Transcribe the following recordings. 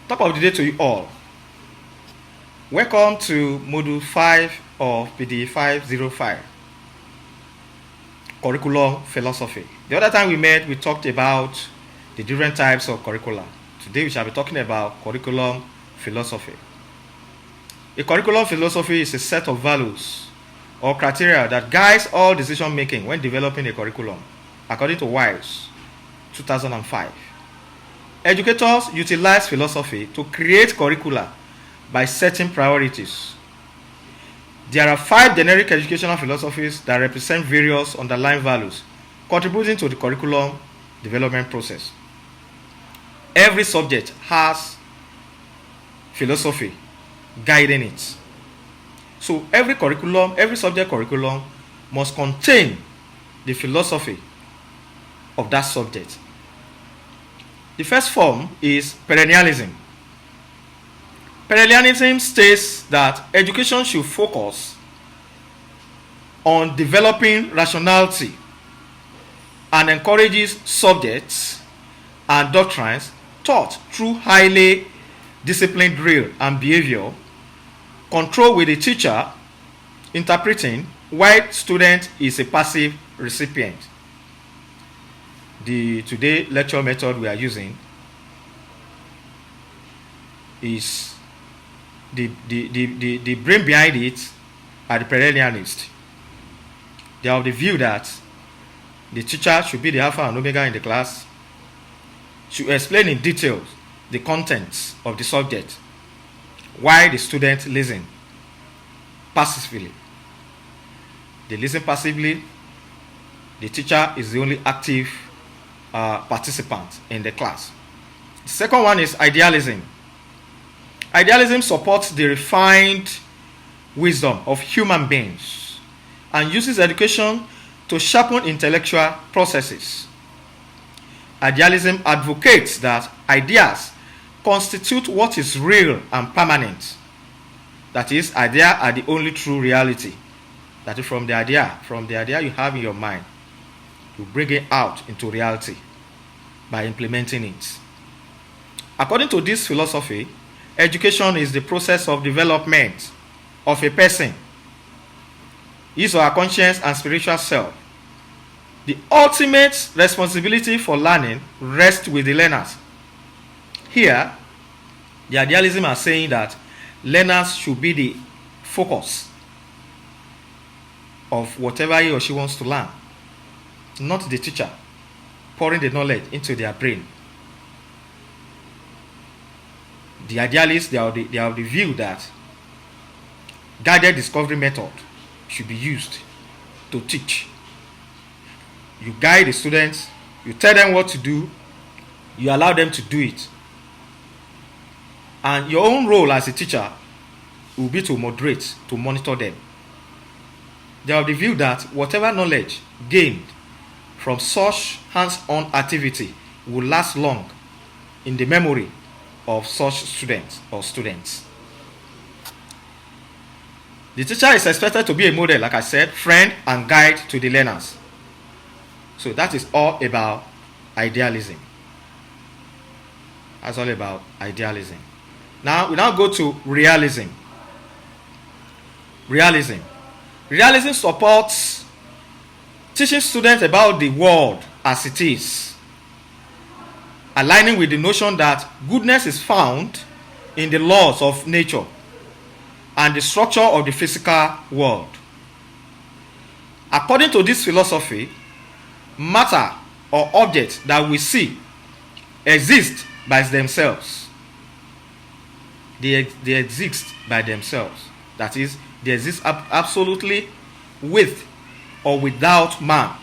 Top of the day to you all. Welcome to Module 5 of PD 505, Curriculum Philosophy. The other time we met, we talked about the different types of curricula. Today we shall be talking about curriculum philosophy. A curriculum philosophy is a set of values or criteria that guides all decision making when developing a curriculum, according to Wiles, 2005. Educators utilize philosophy to create curricula by setting priorities. There are 5 generic educational philosophies that represent various underlying values, contributing to the curriculum development process. Every subject has philosophy guiding it. So every subject curriculum must contain the philosophy of that subject. The first form is perennialism. Perennialism states that education should focus on developing rationality and encourages subjects and doctrines taught through highly disciplined drill and behavior, control with the teacher interpreting while student is a passive recipient. The today lecture method we are using is the brain behind it are the perennialists. They are of the view that the teacher should be the alpha and omega in the class, should explain in detail the contents of the subject, while the student listen passively. They listen passively. The teacher is the only active participant in the class. The second one is idealism. Idealism supports the refined wisdom of human beings and uses education to sharpen intellectual processes. Idealism advocates that ideas constitute what is real and permanent. That is, ideas are the only true reality. That is from the idea you have in your mind, you bring it out into reality by implementing it. According to this philosophy, education is the process of development of a person, his or her conscious and spiritual self. The ultimate responsibility for learning rests with the learners. Here, the idealism are saying that learners should be the focus of whatever he or she wants to learn, not the teacher pouring the knowledge into their brain. The idealists, they are of the view that guided discovery method should be used to teach. You guide the students, you tell them what to do, you allow them to do it. And your own role as a teacher will be to moderate, to monitor them. They are of the view that whatever knowledge gained from such hands-on activity will last long in the memory of such students or students. The teacher is expected to be a model, like I said, friend and guide to the learners. So that is all about idealism. That's all about idealism. Now we go to realism. Realism supports teaching students about the world as it is, aligning with the notion that goodness is found in the laws of nature and the structure of the physical world. According to this philosophy, matter or objects that we see exist by themselves. They exist by themselves. That is, they exist absolutely with or without man.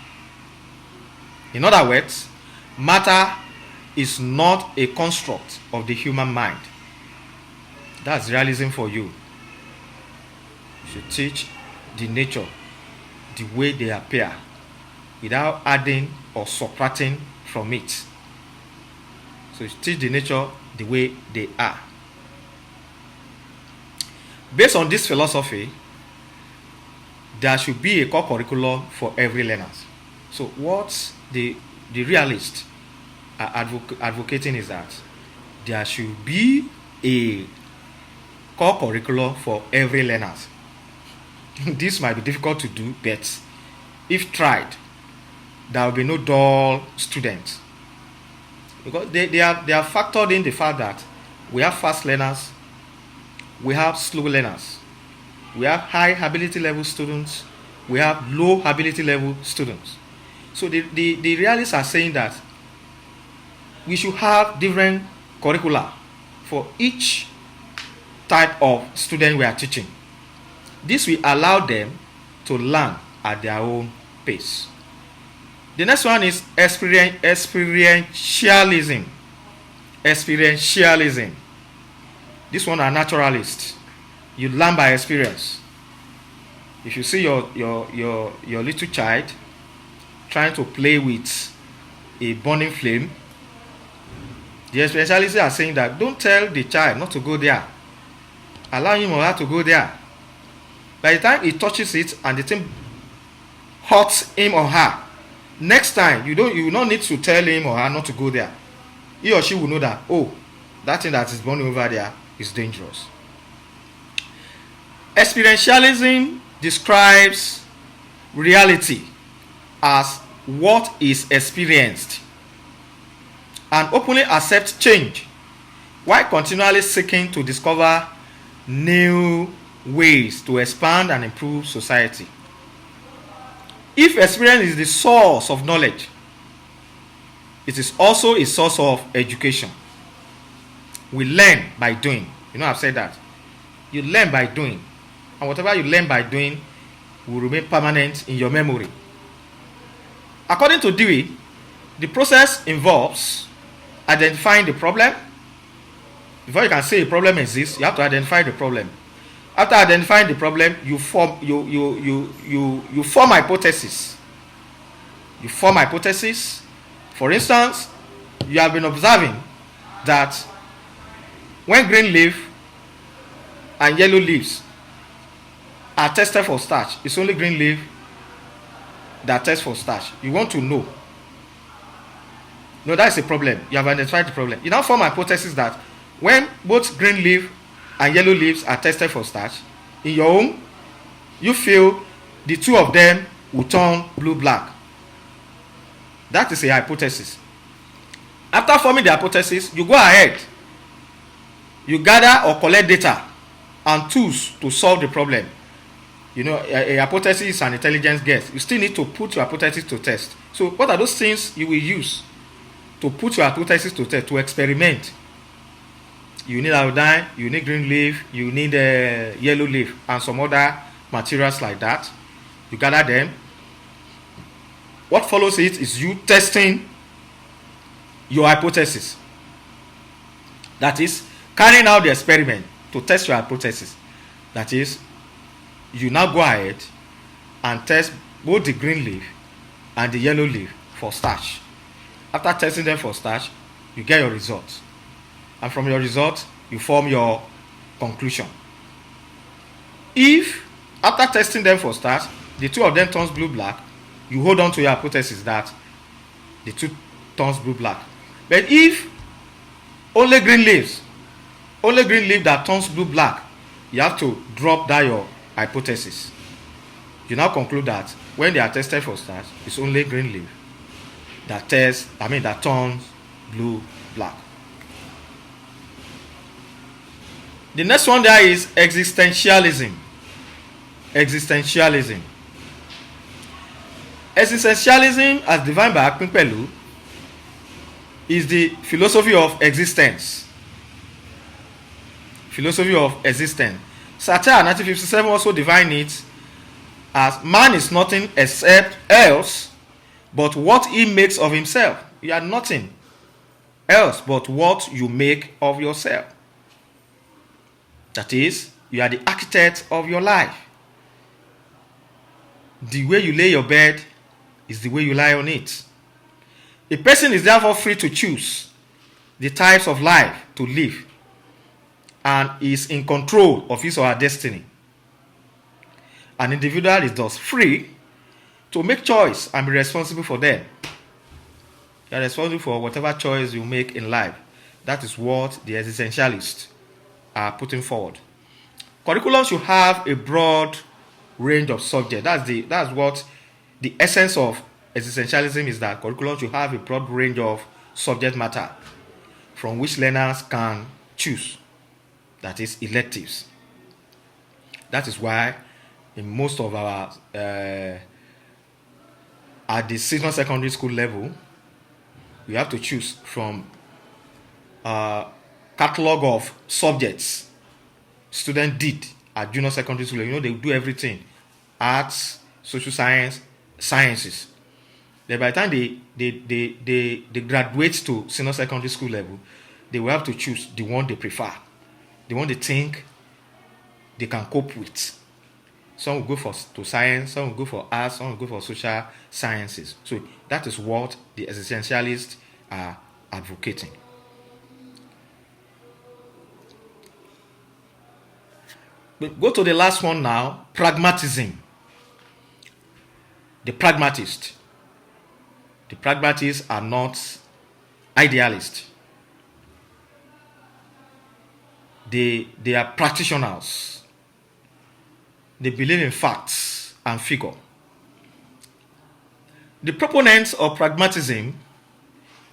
In other words, matter is not a construct of the human mind. That's realism for you. You should teach the nature the way they appear without adding or subtracting from it. So you teach the nature the way they are. Based on this philosophy, there should be a core curriculum for every learner. So what the realists are advocating is that there should be a core curriculum for every learner. This might be difficult to do, but if tried, there will be no dull students, because they are factored in the fact that we have fast learners, we have slow learners, we have high ability level students, we have low ability level students. So the realists are saying that we should have different curricula for each type of student we are teaching. This will allow them to learn at their own pace. The next one is experientialism. Experientialism. This one are naturalists. You learn by experience. If you see your little child trying to play with a burning flame, the experientialists are saying that don't tell the child not to go there. Allow him or her to go there. By the time he touches it and the thing hurts him or her, next time you will not need to tell him or her not to go there. He or she will know that, oh, that thing that is burning over there is dangerous. Experientialism describes reality as what is experienced and openly accepts change while continually seeking to discover new ways to expand and improve society. If experience is the source of knowledge, it is also a source of education. We learn by doing. I've said that. You learn by doing. And whatever you learn by doing will remain permanent in your memory. According to Dewey, the process involves identifying the problem. Before you can say a problem exists, you have to identify the problem. After identifying the problem, you form hypotheses. You form hypotheses. For instance, you have been observing that when green leaf and yellow leaves are tested for starch, it's only green leaf that tests for starch. You want to know. No, that's a problem. You have identified the problem. You now form a hypothesis that when both green leaf and yellow leaves are tested for starch, in your home, you feel the two of them will turn blue-black. That is a hypothesis. After forming the hypothesis, you go ahead. You gather or collect data and tools to solve the problem. A hypothesis is an intelligence guess. You still need to put your hypothesis to test. So what are those things you will use to put your hypothesis to test, to experiment? You need iodine, you need green leaf, you need yellow leaf, and some other materials like that. You gather them. What follows it is you testing your hypothesis. That is, carrying out the experiment to test your hypothesis. That is, you now go ahead and test both the green leaf and the yellow leaf for starch. After testing them for starch, you get your results. And from your results, you form your conclusion. If, after testing them for starch, the two of them turns blue-black, you hold on to your hypothesis that the two turns blue-black. But if only green leaf that turns blue-black, you have to drop that your hypothesis. You now conclude that when they are tested for starch, it's only green leaf that turns blue-black. The next one there is existentialism. Existentialism, as defined by Akinpelu, is the philosophy of existence. Philosophy of existence. Satire 1957 also defined it as man is nothing except else but what he makes of himself. You are nothing else but what you make of yourself. That is, you are the architect of your life. The way you lay your bed is the way you lie on it. A person is therefore free to choose the types of life to live and is in control of his or her destiny. An individual is thus free to make choice and be responsible for them. You are responsible for whatever choice you make in life. That is what the existentialists are putting forward. Curriculum should have a broad range of subjects. That's what the essence of existentialism is, that curriculum should have a broad range of subject matter from which learners can choose. That is electives. That is why in most of our at the senior secondary school level, we have to choose from a catalog of subjects students did at junior secondary school. They do everything: arts, social science, sciences. Then by the time they graduate to senior secondary school level, they will have to choose the one they prefer, the one they think they can cope with. Some will go to science, some will go for arts, some will go for social sciences. So that is what the existentialists are advocating. But go to the last one now: pragmatism. The pragmatists. The pragmatists are not idealists. They are practitioners. They believe in facts and figure. The proponents of pragmatism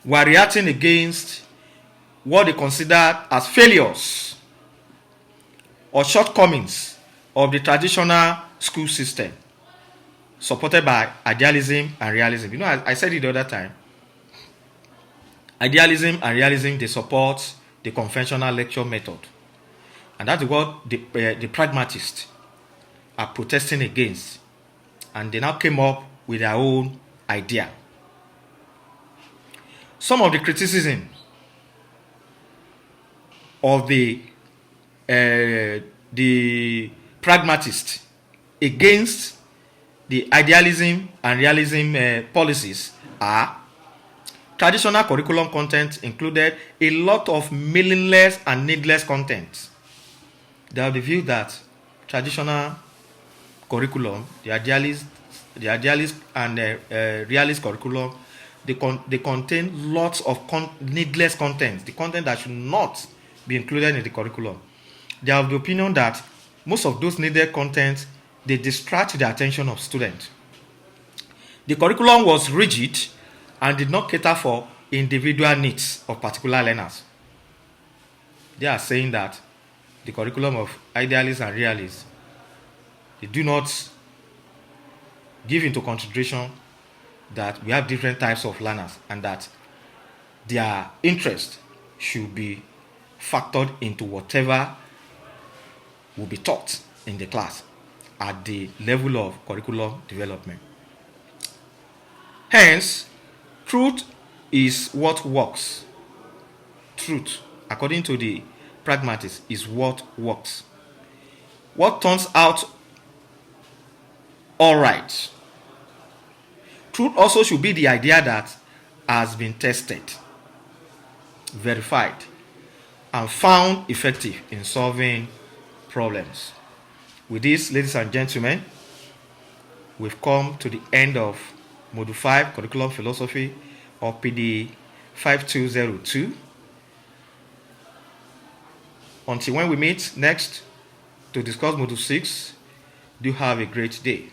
were reacting against what they considered as failures or shortcomings of the traditional school system, supported by idealism and realism. I said it the other time. Idealism and realism, they support the conventional lecture method. And that's what the pragmatists are protesting against. And they now came up with their own idea. Some of the criticism of the pragmatists against the idealism and realism policies are: traditional curriculum content included a lot of meaningless and needless content. They have the view that traditional curriculum, the idealist and realist curriculum, they contain lots of needless content, the content that should not be included in the curriculum. They have the opinion that most of those needed content, they distract the attention of students. The curriculum was rigid and did not cater for individual needs of particular learners. They are saying that the curriculum of idealists and realists, they do not give into consideration that we have different types of learners and that their interest should be factored into whatever will be taught in the class at the level of curriculum development. Hence, truth is what works. Truth, according to the pragmatists, is what works. What turns out all right. Truth also should be the idea that has been tested, verified, and found effective in solving problems. With this, ladies and gentlemen, we've come to the end of Module 5, Curriculum Philosophy, or PD 5202. Until when we meet next to discuss Module 6, do have a great day.